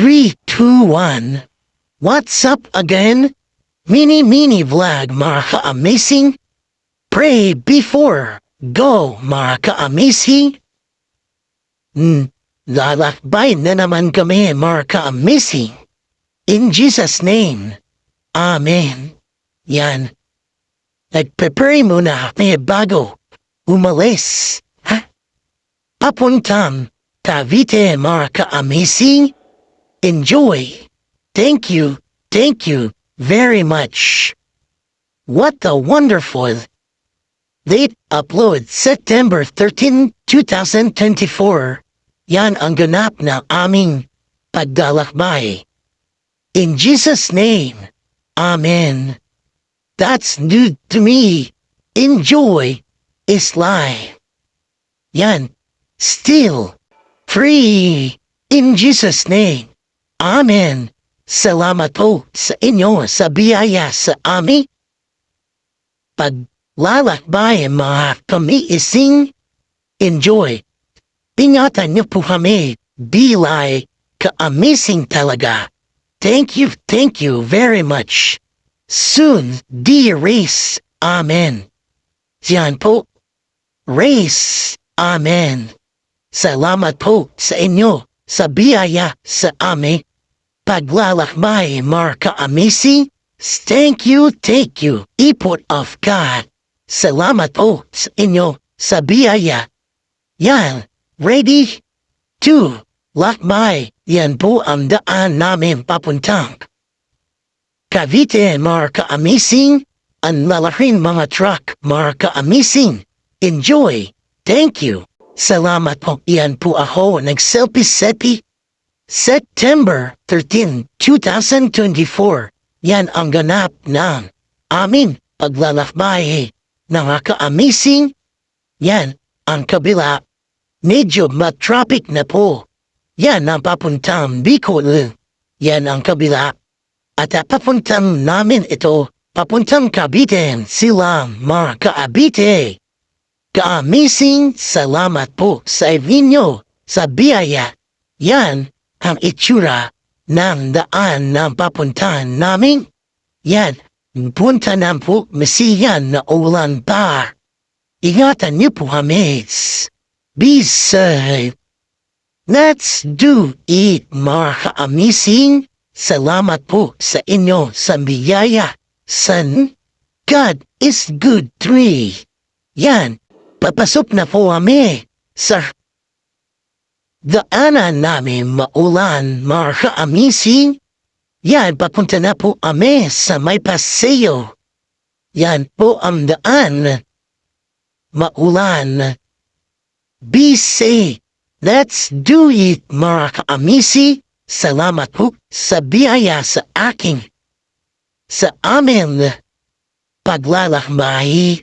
3, 2, 1. What's up again? Mini vlog mga ka-amazing. Pray before go mga ka-amazing. Lalakbay na naman kami mga ka-amazing. In Jesus' name. Amen. Yan. Nag-prepare muna kami bago umalis. Papuntang Cavite mga ka-amazing. Enjoy. Thank you very much. What a wonderful date upload September 13, 2024. Yan ang ganap ng aming paglalakbay. In Jesus' name, Amen. That's new to me. Enjoy is life. Yan, still free. In Jesus' name, Amen. Salamat po sa inyo sa biyaya sa amin. Paglalakbay mga kami-ising, enjoy. Ingatan niyo po kami, bilay, ka-amazing talaga. Thank you very much. Soon, dear race, Amen. Diyan po, race, Amen. Salamat po sa inyo sa biyaya sa amin. Paglalakbay mga ka-amazing. Thank you. Ipot of God. Salamat po sa inyo sa biyaya. Yan, ready to lakbay. Yan po ang daan namin papuntang Cavite mga ka-amazing. Ang lalaking mga truck mga ka-amazing. Enjoy. Thank you. Salamat po. Yan po ako nag-selfie September 13, 2024. Yan ang ganap ng aming paglalakbay ng ka-amazing. Yan ang kabila. Medyo matraffic na po. Yan ang papuntang Bicol. Yan ang kabila. At papuntang namin ito, papuntang Cavite silang mga ka-abite. Ka-amazing, salamat po sa inyo, sa biyaya. Yan ang itsura ng daan ng papuntahan namin. Yan, punta na po masiyan na ulan pa. Ingatan niyo po kami. Be safe. Let's do it mga ka-amazing. Salamat po sa inyo sa biyaya. Son, God is good 3. Yan, papasok na po kami sa daanan namin maulan mga ka-amazing. Yan, papunta na po kami sa may paseo. Yan po ang daan maulan. Be safe. Let's do it mga ka-amazing. Salamat po sa biyaya sa amin paglalakbay.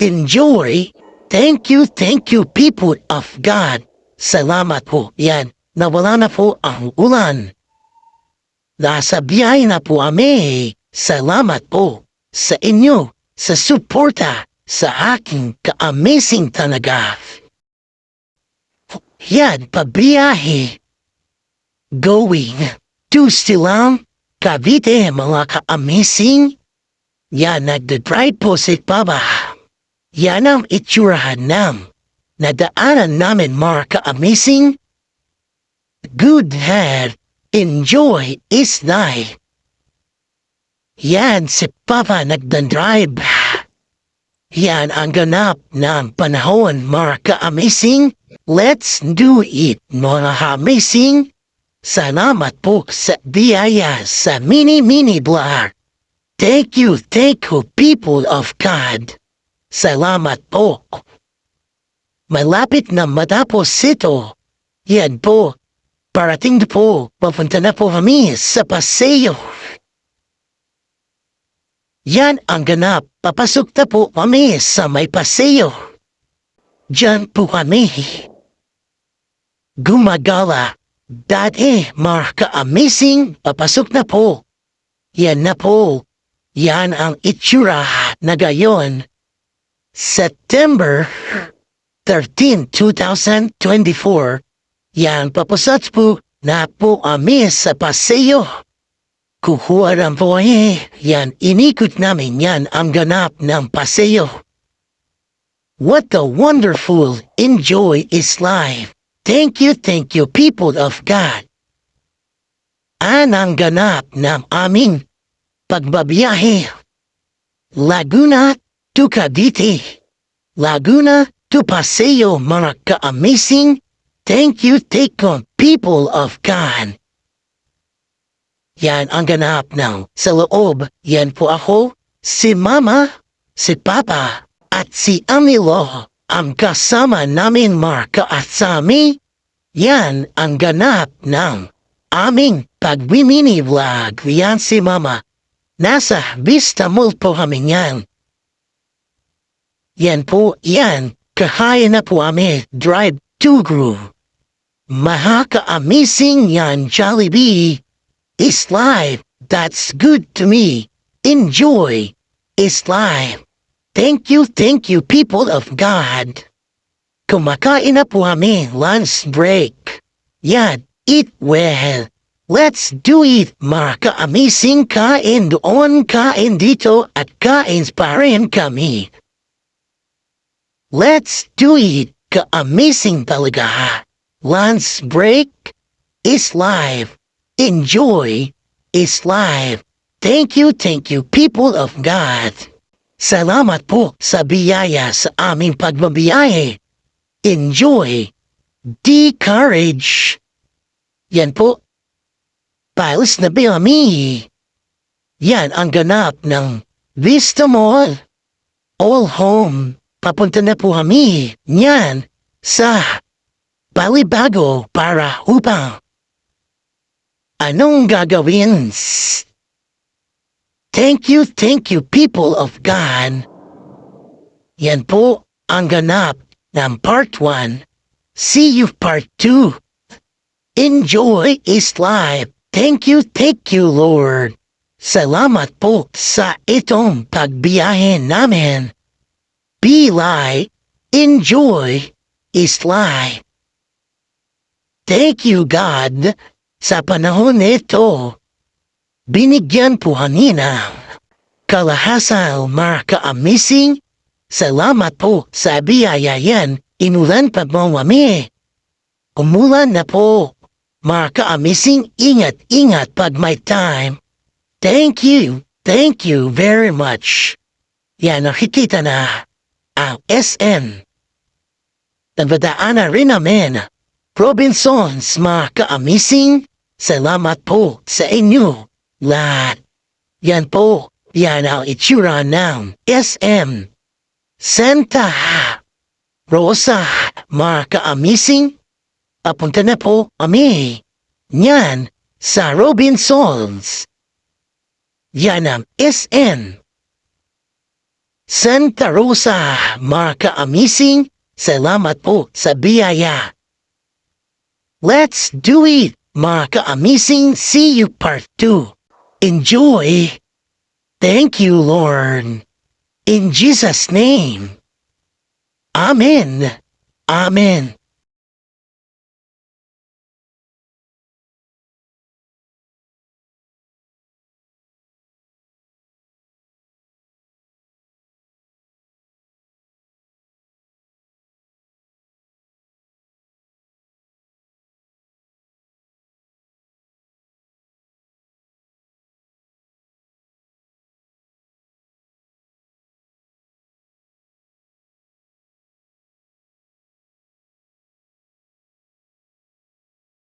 Enjoy. Thank you people of God. Salamat po. Yan, nawala na po ang ulan. Nasa biyaya na po kami. Salamat po sa inyo, sa suporta sa aking ka-amazing talaga. Yan, pabiyahe. Going to Silang, Cavite mga ka-amazing. Yan, nagdadrive po si Papa. Yan ang itsurahan ng nadaanan namin mga ka-amazing. Good head. Enjoy is life. Yan si Papa nagdadrive. Yan ang ganap ng panahon mga ka-amazing. Let's do it mga ka-amazing. Salamat po sa biyaya sa mini vlog. Thank you people of God. Salamat po. Malapit na matapos ito. Yan po. Parating na po. Papunta na po kami sa paseo. Yan ang ganap. Papasok na po kami sa may paseo. Diyan po kami gumagala. Dati, mga ka-amazing, papasok na po. Yan na po. Yan ang itsura na gayon. September 13, 2024. Yan, papasok po na po kami sa paseo. Kukuha ng buhay, yan, inikot namin yan ang ganap ng paseo. What a wonderful, enjoy is life. Thank you, people of God. Ang ganap ng aming pagbabiyahe. Laguna to Cavite. Laguna to Paseo, mga ka-amazing. Thank you, people of God. Yan ang ganap ng sa loob. Yan po ako, si Mama, si Papa, at si Amilo. Ang kasama namin mga kaasami. Yan ang ganap ng aming pag-mini vlog. Yan si Mama. Nasa Vista Mall po kami yan. Yan po, yan. Kahaya na po kami. Drive to Groove. Mahaka-amazing yan, Jollibee. Is life. That's good to me. Enjoy. Is life. Thank you, people of God. Kumakain na po kami, lunch break. Yan, eat well. Let's do it, mga ka-amazing. Kain doon, kain dito, at kain pa rin kami. Let's do it, ka-amazing talaga. Lunch break is life. Enjoy is life. Thank you, people of God. Salamat po sa biyaya sa aming pagbabiyahe. Enjoy. Courage. Yan po. Piles na Bellamy. Yan ang ganap ng Vista Mall. All home. Papunta na po kami. Yan sa Balibago para upang anong gagawin? Thank you, people of God. Yan po ang ganap ng part 1. See you part 2. Enjoy is life. Thank you, Lord. Salamat po sa itong pagbiyahe namin. Be light. Enjoy is life. Thank you, God. Sa panahon nito, binigyan po kanina kalahasan mga ka-amazing. Salamat po sa biyaya yan. Inulan pa mo kami. Umulan na po. Mga ka-amazing, ingat pag may time. Thank you very much. Yan, nakikita na ang SM. Nagdadaan na rin namin. Robinsons, mga ka-amazing. Salamat po sa inyo lahat. Yan po, yan ang itsura ng SM Santa Rosa, mga ka-amazing. Papunta na po kami. Yan sa Robinsons. Yan ang SM Santa Rosa, mga ka-amazing. Salamat po sa biyaya. Let's do it, mga ka-amazing. See you part 2. Enjoy. Thank you, Lord. In Jesus' name. Amen. Amen.